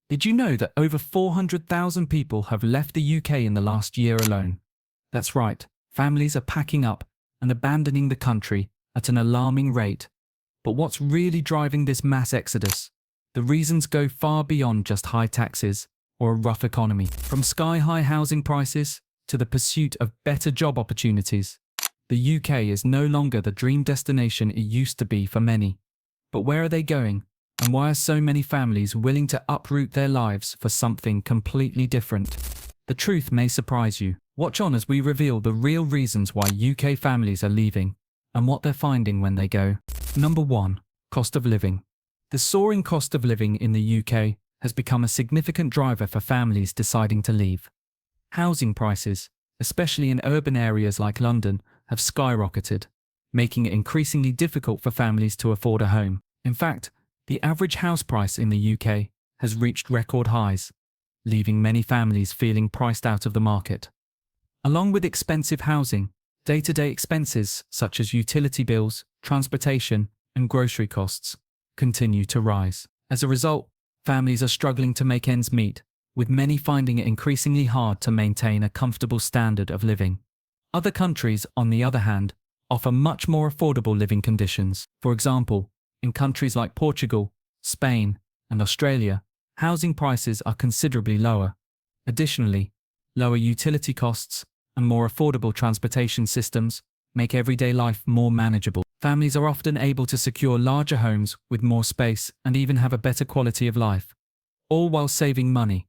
Did you know that over 400,000 people have left the UK in the last year alone? That's right, families are packing up and abandoning the country at an alarming rate. But what's really driving this mass exodus? The reasons go far beyond just high taxes or a rough economy. From sky-high housing prices to the pursuit of better job opportunities, the UK is no longer the dream destination it used to be for many. But where are they going? And why are so many families willing to uproot their lives for something completely different? The truth may surprise you. Watch on as we reveal the real reasons why UK families are leaving and what they're finding when they go. Number 1. Cost of living. The soaring cost of living in the UK has become a significant driver for families deciding to leave. Housing prices, especially in urban areas like London, have skyrocketed, making it increasingly difficult for families to afford a home. In fact, the average house price in the UK has reached record highs, leaving many families feeling priced out of the market. Along with expensive housing, day-to-day expenses such as utility bills, transportation, and grocery costs continue to rise. As a result, families are struggling to make ends meet, with many finding it increasingly hard to maintain a comfortable standard of living. Other countries, on the other hand, offer much more affordable living conditions. For example, in countries like Portugal, Spain, and Australia, housing prices are considerably lower. Additionally, lower utility costs and more affordable transportation systems make everyday life more manageable. Families are often able to secure larger homes with more space and even have a better quality of life, all while saving money.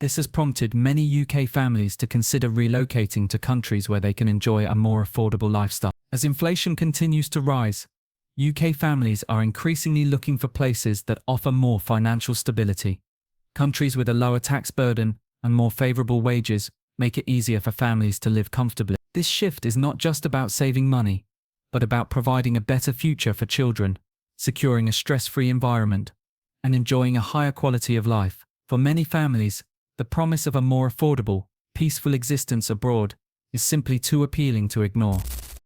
This has prompted many UK families to consider relocating to countries where they can enjoy a more affordable lifestyle. As inflation continues to rise, UK families are increasingly looking for places that offer more financial stability. Countries with a lower tax burden and more favourable wages make it easier for families to live comfortably. This shift is not just about saving money, but about providing a better future for children, securing a stress-free environment, and enjoying a higher quality of life. For many families, the promise of a more affordable, peaceful existence abroad is simply too appealing to ignore.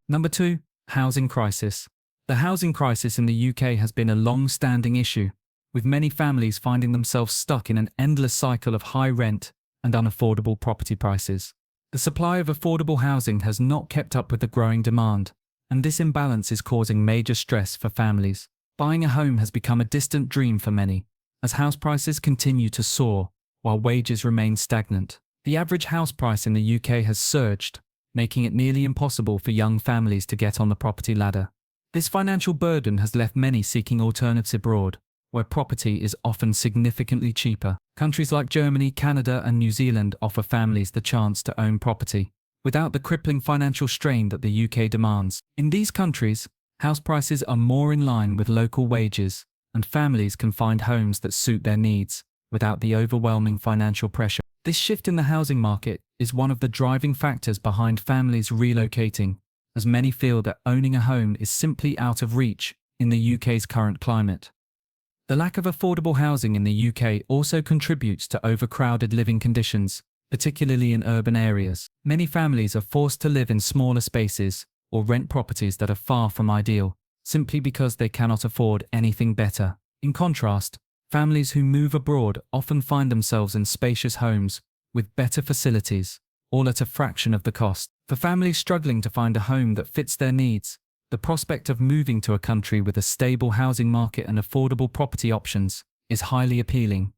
Number 2. Housing crisis. The housing crisis in the UK has been a long-standing issue, with many families finding themselves stuck in an endless cycle of high rent and unaffordable property prices. The supply of affordable housing has not kept up with the growing demand, and this imbalance is causing major stress for families. Buying a home has become a distant dream for many, as house prices continue to soar while wages remain stagnant. The average house price in the UK has surged, making it nearly impossible for young families to get on the property ladder. This financial burden has left many seeking alternatives abroad, where property is often significantly cheaper. Countries like Germany, Canada, and New Zealand offer families the chance to own property, without the crippling financial strain that the UK demands. In these countries, house prices are more in line with local wages, and families can find homes that suit their needs, without the overwhelming financial pressure. This shift in the housing market is one of the driving factors behind families relocating, as many feel that owning a home is simply out of reach in the UK's current climate. The lack of affordable housing in the UK also contributes to overcrowded living conditions, particularly in urban areas. Many families are forced to live in smaller spaces or rent properties that are far from ideal, simply because they cannot afford anything better. In contrast, families who move abroad often find themselves in spacious homes with better facilities, all at a fraction of the cost. For families struggling to find a home that fits their needs, the prospect of moving to a country with a stable housing market and affordable property options is highly appealing.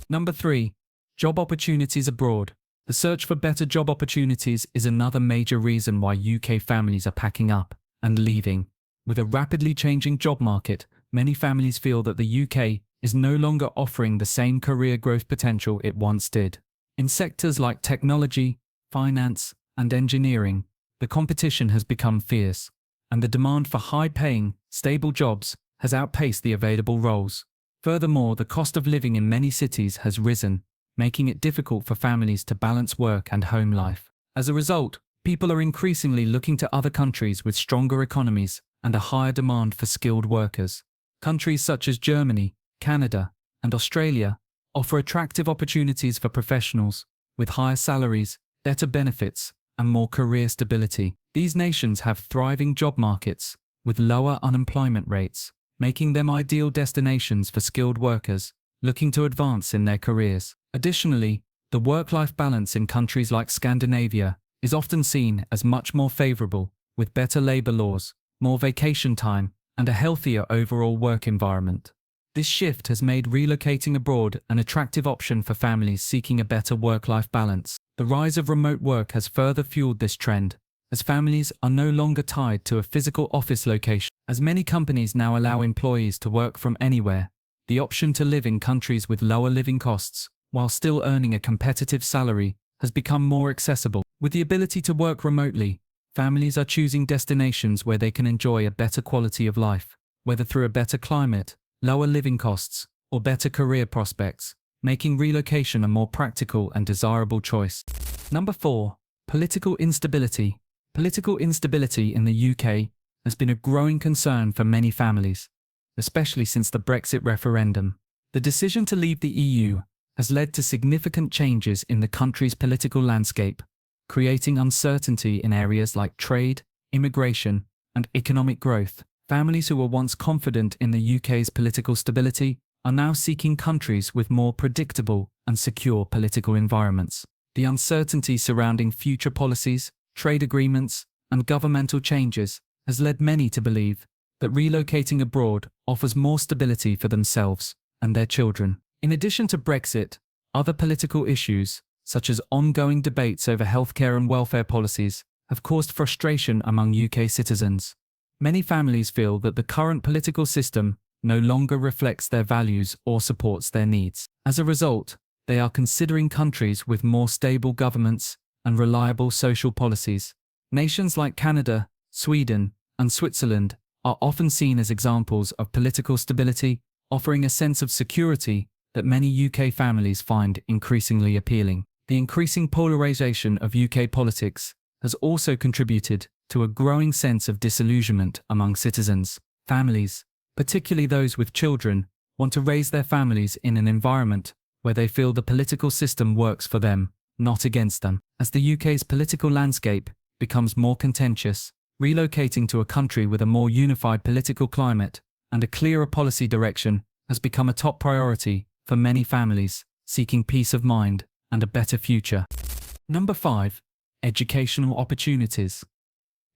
Number 3. Job opportunities abroad. The search for better job opportunities is another major reason why UK families are packing up and leaving. With a rapidly changing job market, many families feel that the UK is no longer offering the same career growth potential it once did. In sectors like technology, finance, and engineering, the competition has become fierce, and the demand for high-paying, stable jobs has outpaced the available roles. Furthermore, the cost of living in many cities has risen, making it difficult for families to balance work and home life. As a result, people are increasingly looking to other countries with stronger economies and a higher demand for skilled workers. Countries such as Germany, Canada, and Australia offer attractive opportunities for professionals, with higher salaries, better benefits, and more career stability. These nations have thriving job markets, with lower unemployment rates, making them ideal destinations for skilled workers looking to advance in their careers. Additionally, the work-life balance in countries like Scandinavia is often seen as much more favorable, with better labor laws, more vacation time, and a healthier overall work environment. This shift has made relocating abroad an attractive option for families seeking a better work-life balance. The rise of remote work has further fueled this trend, as families are no longer tied to a physical office location. As many companies now allow employees to work from anywhere, the option to live in countries with lower living costs, while still earning a competitive salary, has become more accessible. With the ability to work remotely, families are choosing destinations where they can enjoy a better quality of life, whether through a better climate, lower living costs, or better career prospects, making relocation a more practical and desirable choice. Number 4. Political instability. Political instability in the UK has been a growing concern for many families, especially since the Brexit referendum. The decision to leave the EU has led to significant changes in the country's political landscape, creating uncertainty in areas like trade, immigration, and economic growth. Families who were once confident in the UK's political stability are now seeking countries with more predictable and secure political environments. The uncertainty surrounding future policies, trade agreements, and governmental changes has led many to believe that relocating abroad offers more stability for themselves and their children. In addition to Brexit, other political issues, such as ongoing debates over healthcare and welfare policies, have caused frustration among UK citizens. Many families feel that the current political system no longer reflects their values or supports their needs. As a result, they are considering countries with more stable governments and reliable social policies. Nations like Canada, Sweden, and Switzerland are often seen as examples of political stability, offering a sense of security that many UK families find increasingly appealing. The increasing polarization of UK politics has also contributed to a growing sense of disillusionment among citizens. Families, particularly those with children, want to raise their families in an environment where they feel the political system works for them, not against them. As the UK's political landscape becomes more contentious, relocating to a country with a more unified political climate and a clearer policy direction has become a top priority for many families seeking peace of mind and a better future. Number 5. Educational opportunities.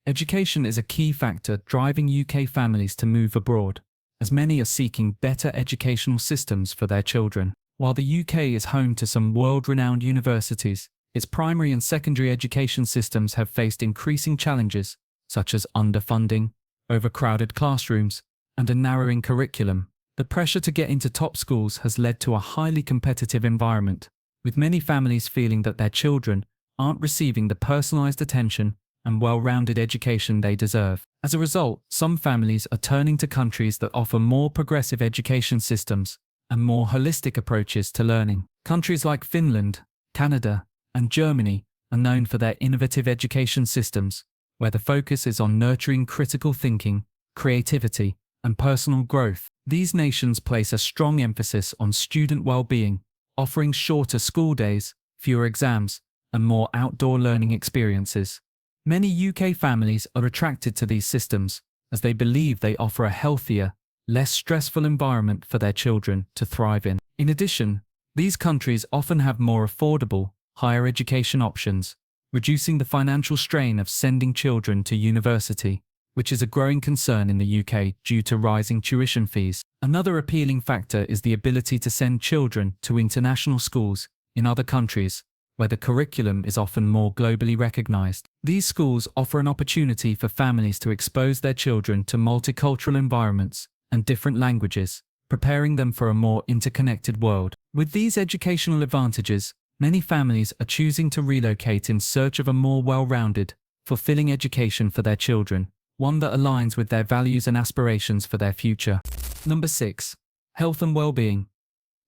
Education is a key factor driving UK families to move abroad, as many are seeking better educational systems for their children. While the UK is home to some world-renowned universities, its primary and secondary education systems have faced increasing challenges, such as underfunding, overcrowded classrooms, and a narrowing curriculum. The pressure to get into top schools has led to a highly competitive environment, with many families feeling that their children aren't receiving the personalized attention and well-rounded education they deserve. As a result, some families are turning to countries that offer more progressive education systems and more holistic approaches to learning. Countries like Finland, Canada, and Germany are known for their innovative education systems, where the focus is on nurturing critical thinking, creativity, and personal growth. These nations place a strong emphasis on student well-being, offering shorter school days, fewer exams, and more outdoor learning experiences. Many UK families are attracted to these systems as they believe they offer a healthier, less stressful environment for their children to thrive in. In addition, these countries often have more affordable, higher education options, reducing the financial strain of sending children to university, which is a growing concern in the UK due to rising tuition fees. Another appealing factor is the ability to send children to international schools in other countries, where the curriculum is often more globally recognized. These schools offer an opportunity for families to expose their children to multicultural environments and different languages, preparing them for a more interconnected world. With these educational advantages, many families are choosing to relocate in search of a more well-rounded, fulfilling education for their children, one that aligns with their values and aspirations for their future. Number 6. Health and well-being.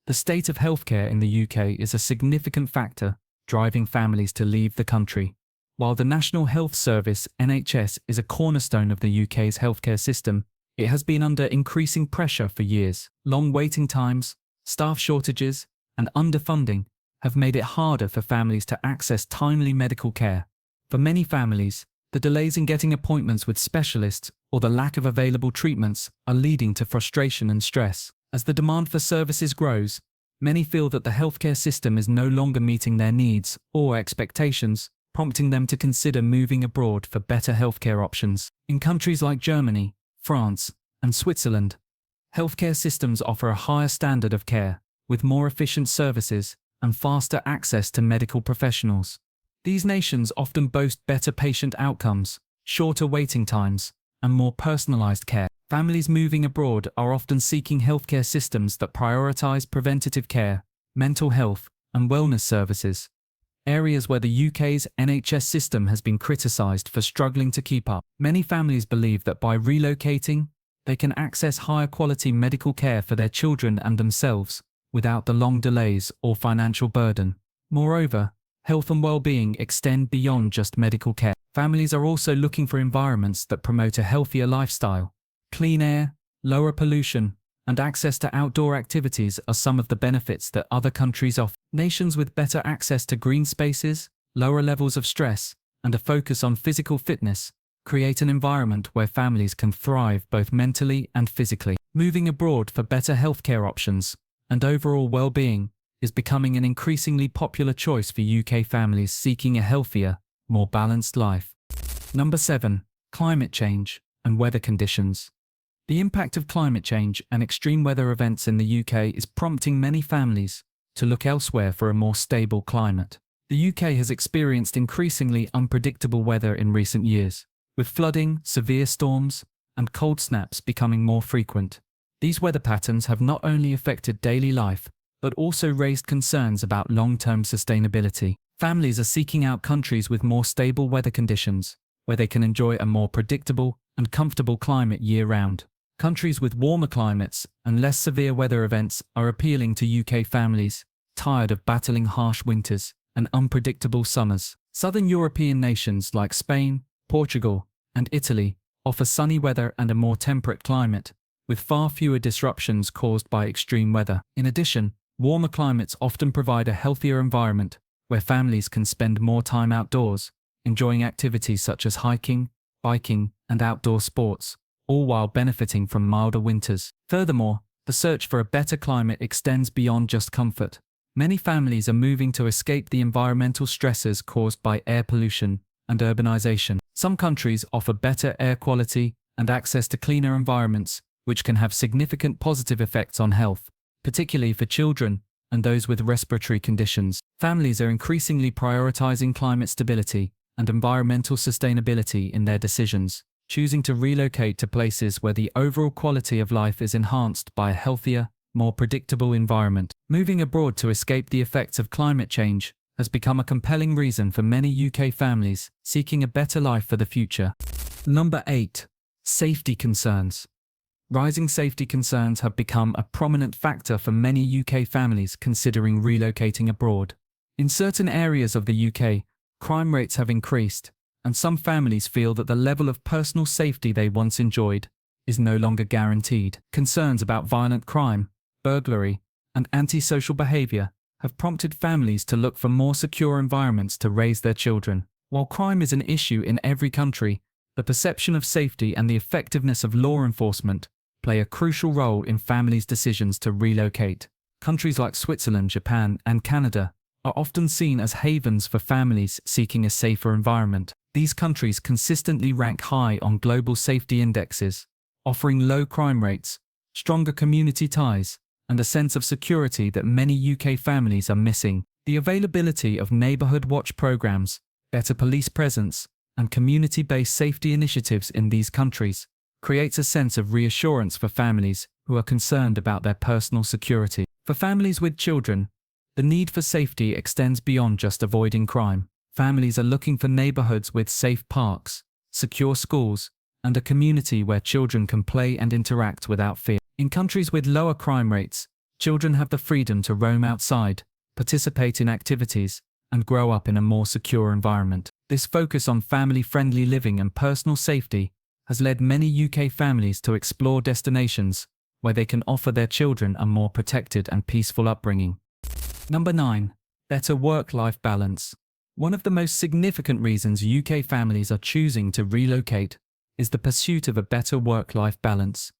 The state of healthcare in the UK is a significant factor driving families to leave the country. While the National Health Service (NHS) is a cornerstone of the UK's healthcare system, it has been under increasing pressure for years. Long waiting times, staff shortages, and underfunding have made it harder for families to access timely medical care. For many families, the delays in getting appointments with specialists or the lack of available treatments are leading to frustration and stress. As the demand for services grows, Many feel that the healthcare system is no longer meeting their needs or expectations, prompting them to consider moving abroad for better healthcare options. In countries like Germany, France, and Switzerland, healthcare systems offer a higher standard of care, with more efficient services and faster access to medical professionals. These nations often boast better patient outcomes, shorter waiting times, and more personalized care. Families moving abroad are often seeking healthcare systems that prioritize preventative care, mental health, and wellness services, areas where the UK's NHS system has been criticised for struggling to keep up. Many families believe that by relocating, they can access higher quality medical care for their children and themselves, without the long delays or financial burden. Moreover, health and well-being extend beyond just medical care. Families are also looking for environments that promote a healthier lifestyle. Clean air, lower pollution, and access to outdoor activities are some of the benefits that other countries offer. Nations with better access to green spaces, lower levels of stress, and a focus on physical fitness create an environment where families can thrive both mentally and physically. Moving abroad for better healthcare options and overall well-being is becoming an increasingly popular choice for UK families seeking a healthier, more balanced life. Number 7. Climate change and weather conditions. The impact of climate change and extreme weather events in the UK is prompting many families to look elsewhere for a more stable climate. The UK has experienced increasingly unpredictable weather in recent years, with flooding, severe storms, and cold snaps becoming more frequent. These weather patterns have not only affected daily life, but also raised concerns about long-term sustainability. Families are seeking out countries with more stable weather conditions, where they can enjoy a more predictable and comfortable climate year-round. Countries with warmer climates and less severe weather events are appealing to UK families tired of battling harsh winters and unpredictable summers. Southern European nations like Spain, Portugal, and Italy offer sunny weather and a more temperate climate, with far fewer disruptions caused by extreme weather. In addition, warmer climates often provide a healthier environment where families can spend more time outdoors, enjoying activities such as hiking, biking, and outdoor sports, all while benefiting from milder winters. Furthermore, the search for a better climate extends beyond just comfort. Many families are moving to escape the environmental stresses caused by air pollution and urbanization. Some countries offer better air quality and access to cleaner environments, which can have significant positive effects on health, particularly for children and those with respiratory conditions. Families are increasingly prioritizing climate stability and environmental sustainability in their decisions, choosing to relocate to places where the overall quality of life is enhanced by a healthier, more predictable environment. Moving abroad to escape the effects of climate change has become a compelling reason for many UK families seeking a better life for the future. Number 8. Safety concerns. Rising safety concerns have become a prominent factor for many UK families considering relocating abroad. In certain areas of the UK, crime rates have increased, and some families feel that the level of personal safety they once enjoyed is no longer guaranteed. Concerns about violent crime, burglary, and antisocial behavior have prompted families to look for more secure environments to raise their children. While crime is an issue in every country, the perception of safety and the effectiveness of law enforcement play a crucial role in families' decisions to relocate. Countries like Switzerland, Japan, and Canada are often seen as havens for families seeking a safer environment. These countries consistently rank high on global safety indexes, offering low crime rates, stronger community ties, and a sense of security that many UK families are missing. The availability of neighbourhood watch programs, better police presence, and community-based safety initiatives in these countries creates a sense of reassurance for families who are concerned about their personal security. For families with children, the need for safety extends beyond just avoiding crime. Families are looking for neighbourhoods with safe parks, secure schools, and a community where children can play and interact without fear. In countries with lower crime rates, children have the freedom to roam outside, participate in activities, and grow up in a more secure environment. This focus on family-friendly living and personal safety has led many UK families to explore destinations where they can offer their children a more protected and peaceful upbringing. Number 9. Better work-life balance. One of the most significant reasons UK families are choosing to relocate is the pursuit of a better work-life balance.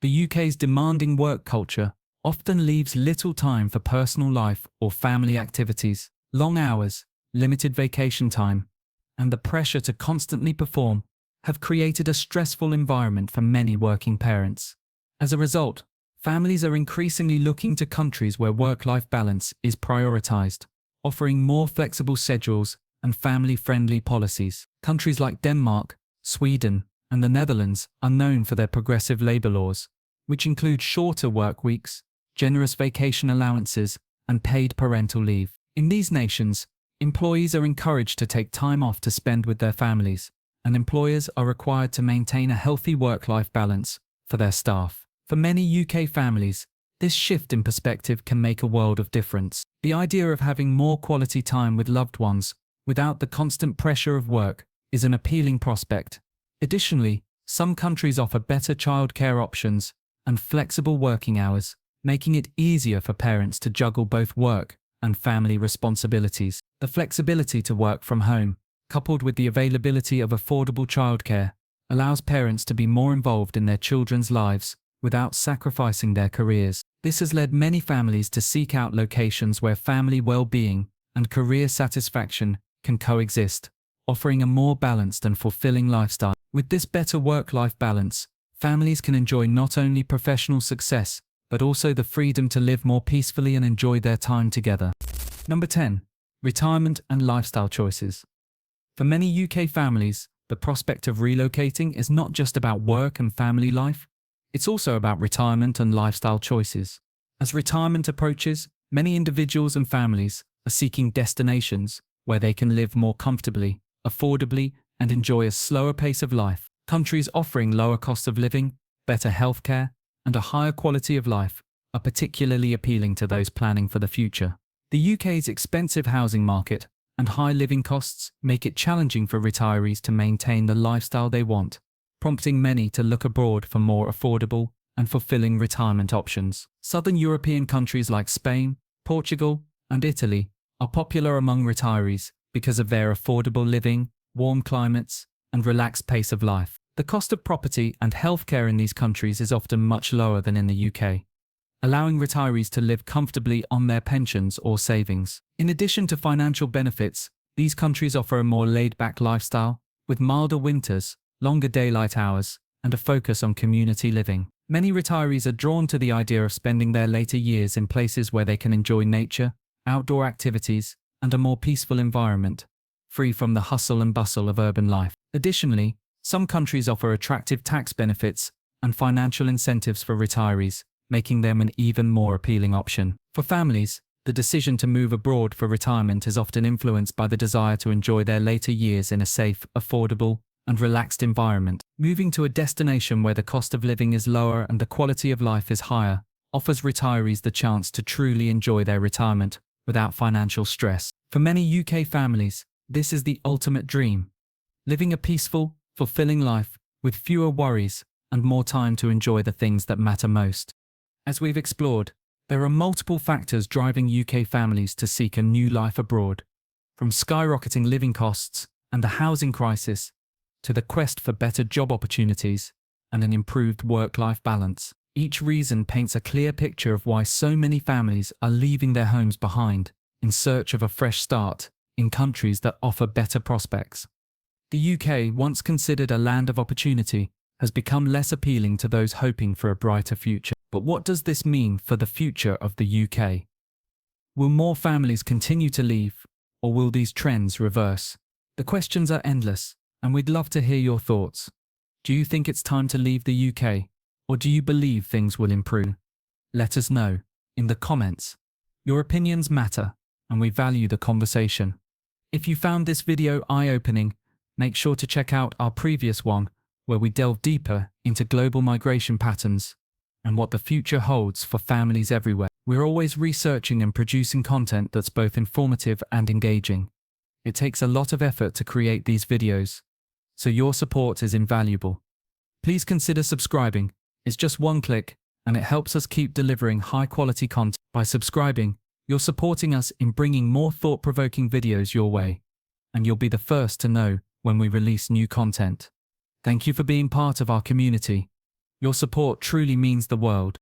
The UK's demanding work culture often leaves little time for personal life or family activities. Long hours, limited vacation time, and the pressure to constantly perform have created a stressful environment for many working parents. As a result, families are increasingly looking to countries where work-life balance is prioritized, offering more flexible schedules and family-friendly policies. Countries like Denmark, Sweden, and the Netherlands are known for their progressive labor laws, which include shorter work weeks, generous vacation allowances, and paid parental leave. In these nations, employees are encouraged to take time off to spend with their families, and employers are required to maintain a healthy work-life balance for their staff. For many UK families, this shift in perspective can make a world of difference. The idea of having more quality time with loved ones without the constant pressure of work is an appealing prospect. Additionally, some countries offer better childcare options and flexible working hours, making it easier for parents to juggle both work and family responsibilities. The flexibility to work from home, coupled with the availability of affordable childcare, allows parents to be more involved in their children's lives without sacrificing their careers. This has led many families to seek out locations where family well-being and career satisfaction can coexist, offering a more balanced and fulfilling lifestyle. With this better work-life balance, families can enjoy not only professional success, but also the freedom to live more peacefully and enjoy their time together. Number 10. Retirement and lifestyle choices. For many UK families, the prospect of relocating is not just about work and family life, it's also about retirement and lifestyle choices. As retirement approaches, many individuals and families are seeking destinations where they can live more comfortably, affordably, and enjoy a slower pace of life. Countries offering lower cost of living, better healthcare, and a higher quality of life are particularly appealing to those planning for the future. The UK's expensive housing market and high living costs make it challenging for retirees to maintain the lifestyle they want, prompting many to look abroad for more affordable and fulfilling retirement options. Southern European countries like Spain, Portugal, and Italy are popular among retirees because of their affordable living, warm climates, and relaxed pace of life. The cost of property and healthcare in these countries is often much lower than in the UK, allowing retirees to live comfortably on their pensions or savings. In addition to financial benefits, these countries offer a more laid-back lifestyle, with milder winters, longer daylight hours, and a focus on community living. Many retirees are drawn to the idea of spending their later years in places where they can enjoy nature, outdoor activities, and a more peaceful environment, free from the hustle and bustle of urban life. Additionally, some countries offer attractive tax benefits and financial incentives for retirees, making them an even more appealing option. For families, the decision to move abroad for retirement is often influenced by the desire to enjoy their later years in a safe, affordable, and relaxed environment. Moving to a destination where the cost of living is lower and the quality of life is higher offers retirees the chance to truly enjoy their retirement without financial stress. For many UK families, this is the ultimate dream: living a peaceful, fulfilling life with fewer worries and more time to enjoy the things that matter most. As we've explored, there are multiple factors driving UK families to seek a new life abroad, from skyrocketing living costs and the housing crisis to the quest for better job opportunities and an improved work-life balance. Each reason paints a clear picture of why so many families are leaving their homes behind in search of a fresh start in countries that offer better prospects. The UK, once considered a land of opportunity, has become less appealing to those hoping for a brighter future. But what does this mean for the future of the UK? Will more families continue to leave, or will these trends reverse? The questions are endless, and we'd love to hear your thoughts. Do you think it's time to leave the UK, or do you believe things will improve? Let us know in the comments. Your opinions matter, and we value the conversation. If you found this video eye-opening, make sure to check out our previous one, where we delve deeper into global migration patterns and what the future holds for families everywhere. We're always researching and producing content that's both informative and engaging. It takes a lot of effort to create these videos, so your support is invaluable. Please consider subscribing. It's just one click, and it helps us keep delivering high-quality content. By subscribing, you're supporting us in bringing more thought-provoking videos your way, and you'll be the first to know when we release new content. Thank you for being part of our community. Your support truly means the world.